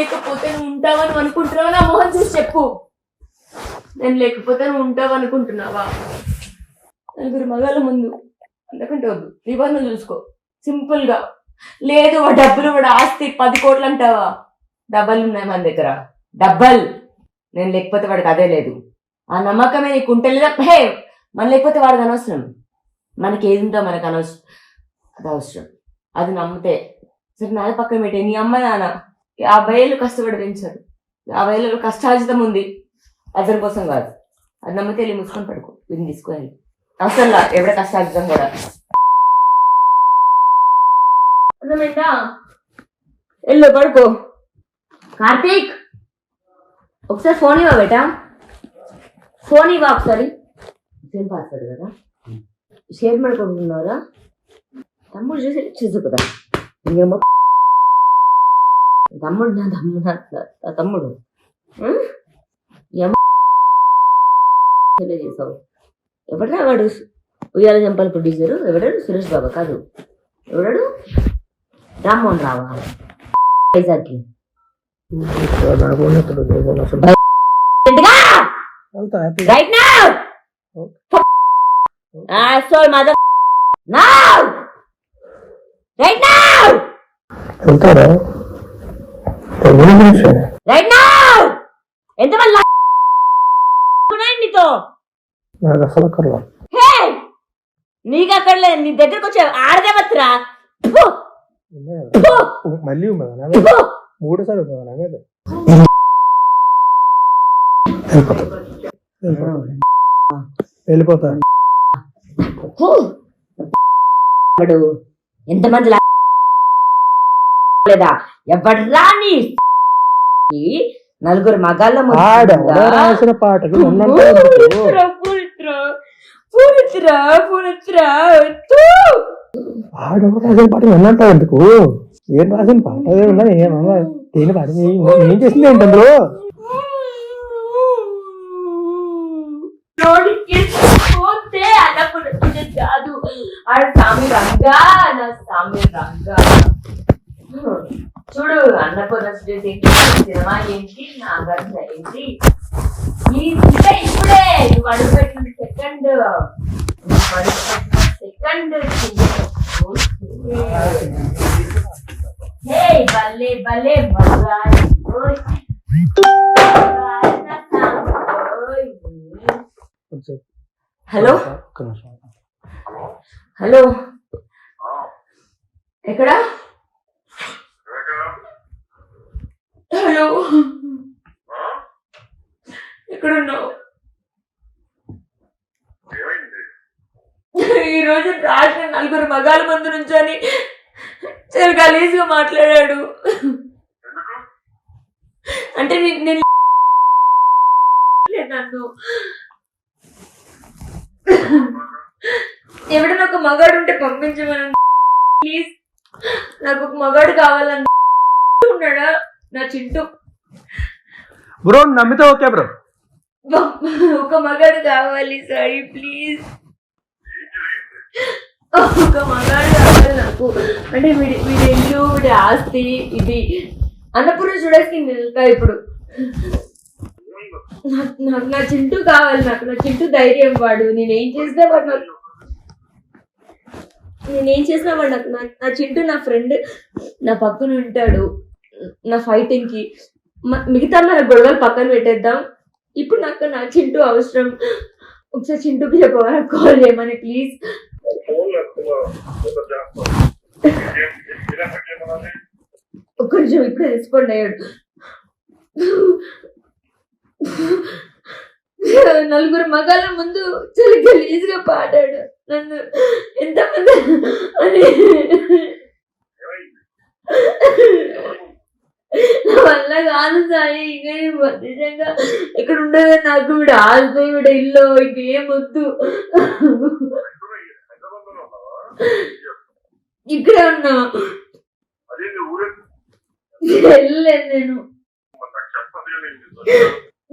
లేకపోతే నువ్వు ఉంటావని అనుకుంటున్నావా? నా మొహం చూసి చెప్పు. నేను లేకపోతే నువ్వు ఉంటావు అనుకుంటున్నావా? నలుగురు మగాళ్ళ ముందు అందుకంటే వద్దు, నిబంధన చూసుకో సింపుల్ గా. లేదు వాడు డబ్బులు, వాడు ఆస్తి 10 కోట్లు అంటావా? డబ్బలు ఉన్నాయి మన దగ్గర, డబ్బల్. నేను లేకపోతే వాడికి అదే లేదు, ఆ నమ్మకమే నీకు ఉంటే లేదా? హే, మన లేకపోతే వాడికి అనవసరం. మనకి ఏది ఉందో మనకు అనవసరం, అది అవసరం. అది నమ్మితే సరే. నాది పక్కన పెట్టే, నీ అమ్మ నాన్న 50 ఏళ్ళు కష్టపడి పెంచారు, 50 ఏళ్ళు కష్టార్జితం ఉంది, అతని కోసం కాదు. అది నమ్మితే వెళ్ళి మూసుకొని పడుకో, వీడిని తీసుకుని అవసరం లా ఎవడ కష్టార్జితం కూడా. అర్థమైందా? ఎల్లో పడుకో. కార్తీక్ ఒకసారి ఫోన్ ఇవ్వ బేటా, ఫోన్ ఇవ్వ ఒకసారి. సేమ్ పాస్వర్డ్ కదా, షేర్ పడుకుంటున్నారా? తమ్ముడు చూసి చూసు కదా, ఇంకేమో తమ్ముడు, నా తమ్ముడు, నా తమ్ముడు చేసావు. ఎవడరా వాడు? ఉయ్యాల జంపాల ప్రొడ్యూసరు ఎవడాడు? సురేష్ బాబా కాదు, ఎవడాడు? రామ్మోహన్ రావా వైజాగ్కి? Right now sir mother now right now right now. ఎంతమంది నీతో? నీకు అక్కడ లేదు, నీ దగ్గరకు వచ్చే ఆడదేవత్రా. మళ్ళీ మూడోసారి వెళ్ళిపోతా. ఎంతమంది లేదా? ఎవడ్రా నీ? నలుగురు మగాళ్ళ రాసిన పాటలు రాసిన పాట విన్నంటావు ఎందుకు? ఏం రాసిన పాట ఏమన్నా దేని పాట ఏం చేసింది ఏంటందులో? కాదు సామి రంగా, నా సామి రంగా. చూడు అన్నపూర్ణ సినిమా ఏంటి, నా గంట ఏంటి, ఇప్పుడే నువ్వు అడుగుపెట్టిన సెకండ్ భలే భలే హలో హలో, ఎక్కడా? హలో, ఎక్కడున్నావు? ఈరోజు రాత్రి నలుగురు మగాళ్ళ ముందు నుంచొని చాలా గలీజ్గా మాట్లాడాడు. అంటే నేను నన్ను ఎవడన్నా ఒక మగాడు ఉంటే పంపించమని ప్లీజ్. నాకు ఒక మగాడు కావాలని ఉన్నాడా నా చింటూ బ్రో? నమ్మితే ఓకే బ్రో, ఒక మగాడు కావాలి సారీ ప్లీజ్. ఒక మగాడు కావాలి నాకు. అంటే వీడి ఇల్లు, వీడి ఆస్తి, ఇది అన్నపూర్ణ చూడేసి వెళ్తా ఇప్పుడు. నాకు నా చింటూ కావాలి, నాకు నా చింటూ ధైర్యం. వాడు నేనేం చేసినా వాడు నాకు నా చింటూ నా ఫ్రెండ్, నా పక్కన ఉంటాడు నా ఫైటింగ్ కి. మిగతా మన గొడవలు పక్కన పెట్టేద్దాం. ఇప్పుడు నాకు నా చింటూ అవసరం. ఒకసారి చింటూకి చెప్పవా నాకు కాల్ చేయమని ప్లీజ్. ఒక్క నిమిషం, ఇప్పుడే రెస్పాండ్ అయ్యాడు. నలుగురు మగాళ్ళ ముందు చాలా గలీజ్గా పాడాడు నన్ను. ఎంతమంది అని నా వల్ల కాదు సాయి. ఇంకా నిజంగా ఇక్కడ ఉండదు నాకు. వీడు ఆల్తో వీడ ఇల్లు ఇంకేం వద్దు. ఇక్కడే ఉన్నా, వెళ్ళలేదు నేను.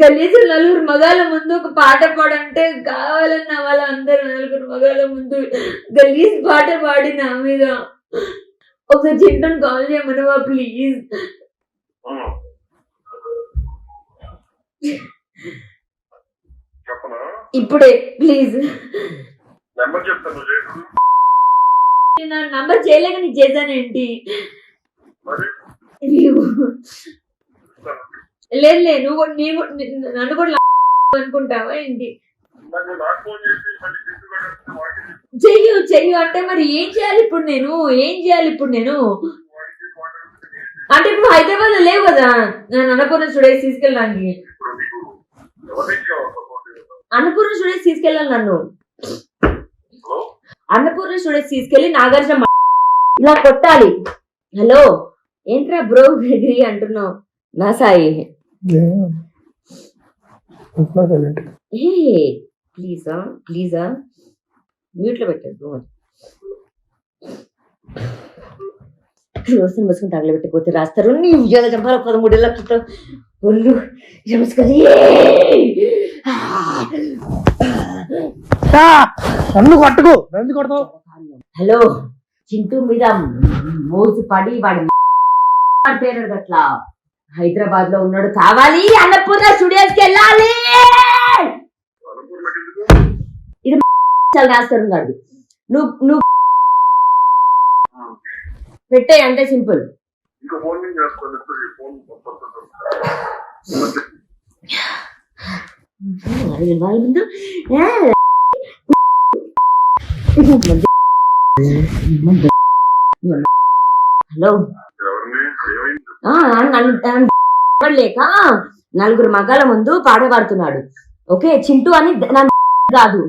గలీజు నలుగురు మగాళ్ళ ముందు ఒక పాట పాడంటే కావాలన్న వాళ్ళందరూ నలుగురు మగాళ్ళ ముందు గలీజ్ పాట పాడి నా మీద. ఒకసారి చింటూని కాల్ చేయమనవా ప్లీజ్? చెప్పనా? ఇప్పుడే ప్లీజ్. నెంబర్ చెప్తాను, నువ్వు చేసు. నా నంబర్ చేయలేక నీకు చేశానేంటి? మరి లేదు నన్ను కూడా అనుకుంటావా ఏంటి? నాకు ఫోన్ చేసి మళ్ళీ తీసుకుని వాడికి చెయ్యు అంటే మరి ఏం చేయాలి ఇప్పుడు నేను? అంటే ఇప్పుడు హైదరాబాద్ లో లేవు కదా నేను అన్నపూర్ణ స్టూడియోస్ తీసుకెళ్ళడానికి. ఇప్పుడు నీకు ఎవరికి కావాలి సపోర్ట్? అన్నపూర్ణ స్టూడియోస్ తీసుకెళ్ళాలి నన్ను. హలో, అన్నపూర్ణ స్టూడియోస్ తీసుకెళ్లి నాగార్జున ఇలా కొట్టాలి. హలో ఏంట్రా బ్రో ఎగిరి అంటున్నావు? నా సాయి ఏ ప్లీజా మ్యూట్ లో పెట్టద్దు. రోజున మసుకుని తగలబెట్టకపోతే రాస్తారు. నీ ఉద్యోగ చంపాల 13 లక్షలతో ఒళ్ళు నమస్కారం. నన్ను కొట్టకు, నన్ను కొడతావు. హలో చింటూ మీద మోజు పడి వాడి పేరు అట్లా హైదరాబాద్ లో ఉన్నాడు. కావాలి అన్నపూర్ణ స్టూడియోస్ కి వెళ్ళాలి. అనుకున్నకి ఎందుకు? ఇది చాలా రాస్తారు కాదు. నువ్వు పెట్టే అంతే సింపుల్. ఇంకా ఫోన్ నుంచి చేస్తాను. ఇప్పుడు ఈ ఫోన్ వాళ్ళ ముందు హలో ఎవరిని ఏమైంది? లేక నలుగురు మగాల ముందు పాట పాడుతున్నాడు. ఓకే చింటూ అని కాదు.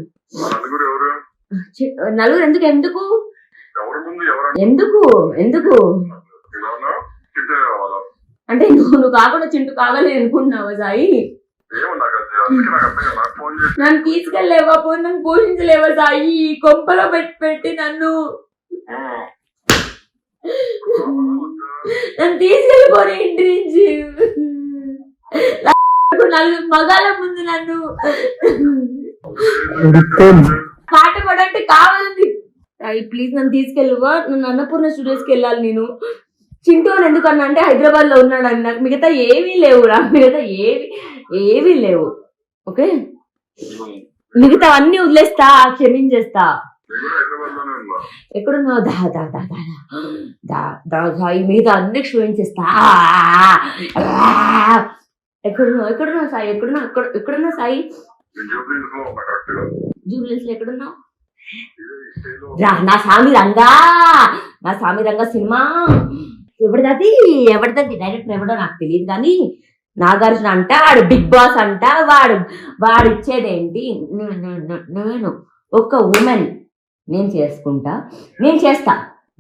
నలుగురు ఎవరు? నలుగురు ఎందుకు ఎవరి ముందు ఎవరు? ఎందుకు ఇలా చిట్టే కావాలా? అంటే నువ్వు కాకుండా చింటూ కావాలి అనుకుంటున్నావా సాయి? ఏమో నాకు అది అందుకే నాకు అర్థం కాదు. నాకు ఫోన్ చేసి నన్ను తీసుకెళ్ళలేవా? నన్ను పోషించలేవా సాయి? కొంపలో పెట్టి నన్ను తీసుకెళ్ళిపోయి ఇంటి నుంచి నలుగురు మగాల ముందు నన్ను పాట పాడంటే కావాలండి. ప్లీజ్ నన్ను తీసుకెళ్ళవా? నన్ను అన్నపూర్ణ స్టూడియోస్కి వెళ్ళాలి నేను. చింటూ అని ఎందుకన్నా అంటే హైదరాబాద్ లో ఉన్నాడు అని. నాకు మిగతా ఏమీ లేవు. ఓకే మిగతా అన్ని వదిలేస్తా, క్షమించేస్తా. ఎక్కడున్నావు? మిగతా అన్ని క్షమించేస్తా. ఎక్కడున్నావు సాయి? ఎక్కడున్నా సాయి? జూబ్లీస్ లో ఎక్కడున్నావు? నా సామి రంగా సినిమా ఎవరిది డైరెక్టర్ ఎవడో నాకు తెలియదు కానీ నాగార్జున అంట, వాడు బిగ్ బాస్ అంట. వాడు ఇచ్చేదేంటి? నేను ఒక ఉమెన్, నేను చేస్తా.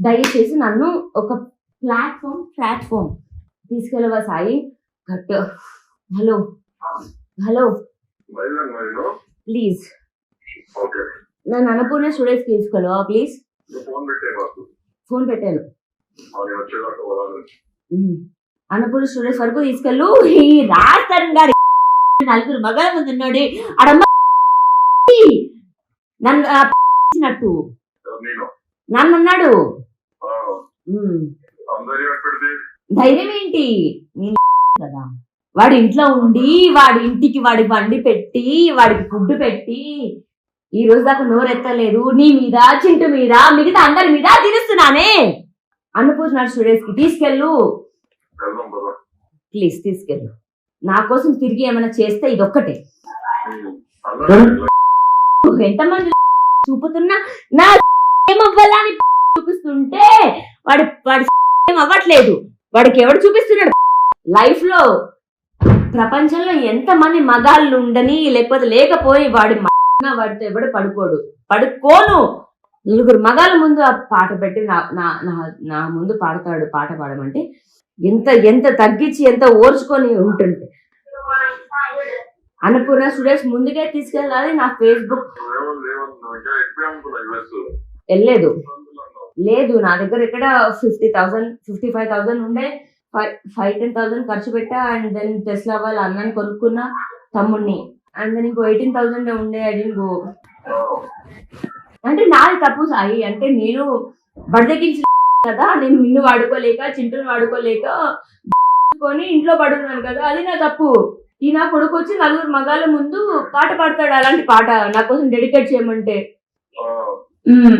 దయచేసి నన్ను ఒక ప్లాట్ఫామ్ తీసుకెళ్ళవా సాయి? హలో ప్లీజ్ నన్ను అన్నపూర్ణ స్టూడియోస్ తీసుకెళ్ళవా ప్లీజ్? ఫోన్ పెట్టాను. అన్నపూర్ణ స్టూడియోస్ వరకు తీసుకెళ్ళు. ఈ రాజస్థాన్ గారి నలుగురు మగాల ముందు ఉన్నాడు. అడమ్మ నన్ను అన్నాడు. ధైర్యం ఏంటి కదా? వాడి ఇంట్లో ఉండి వాడి ఇంటికి వాడి బండి పెట్టి వాడికి ఫుడ్ పెట్టి ఈ రోజు దాకా నోరెత్తలేదు. నీ మీద, చింటూ మీద, మిగతా అందరి మీద తిరుస్తున్నానే. అన్నపూర్ణ స్టూడియోస్ కి తీసుకెళ్ళు ప్లీజ్, తీసుకెళ్ళు. నా కోసం తిరిగి ఏమైనా చేస్తే ఇదొక్కటే. ఎంతమంది చూపుతున్నా నా ఏమవ్వాలని చూపిస్తుంటే వాడి ఏం అవ్వట్లేదు. వాడికి ఎవడు చూపిస్తున్నాడు? లైఫ్ లో ప్రపంచంలో ఎంతమంది మగాళ్ళు ఉండని లేకపోయి వాడితో ఎవడు పడుకోను. నలుగురు మగాళ్ళ ముందు ఆ పాట పెట్టి నా ముందు పాట పాడమంటే ఎంత తగ్గించి ఎంత ఓర్చుకొని ఉంటుంటే. అన్నపూర్ణ స్టూడియోస్ ముందుకే తీసుకెళ్ళాలి. నా ఫేస్బుక్ లేదు నా దగ్గర ఇక్కడ 50,000 55,000 ఉండే. 5-10,000 ఖర్చు పెట్టా. అండ్ దెన్ టెస్లా వాళ్ళ అన్నని కొనుక్కున్నా, తమ్ముడిని. అండ్ దెన్ ఇంకో 18,000 ఉండే. I don't go. అంటే నాది తప్పు సాయి. అంటే నేను బడిదెక్కించిన కదా, నేను నిన్ను వాడుకోలేక చింటూని వాడుకోలేక ఇంట్లో పడుతున్నాను కదా, అది నా తప్పు. ఈ నా కొడుకు వచ్చి నలుగురు మగాళ్ళ ముందు పాట పాడతాడు అలాంటి పాట నా కోసం డెడికేట్ చేయమంటే ఆ, ఉమ్.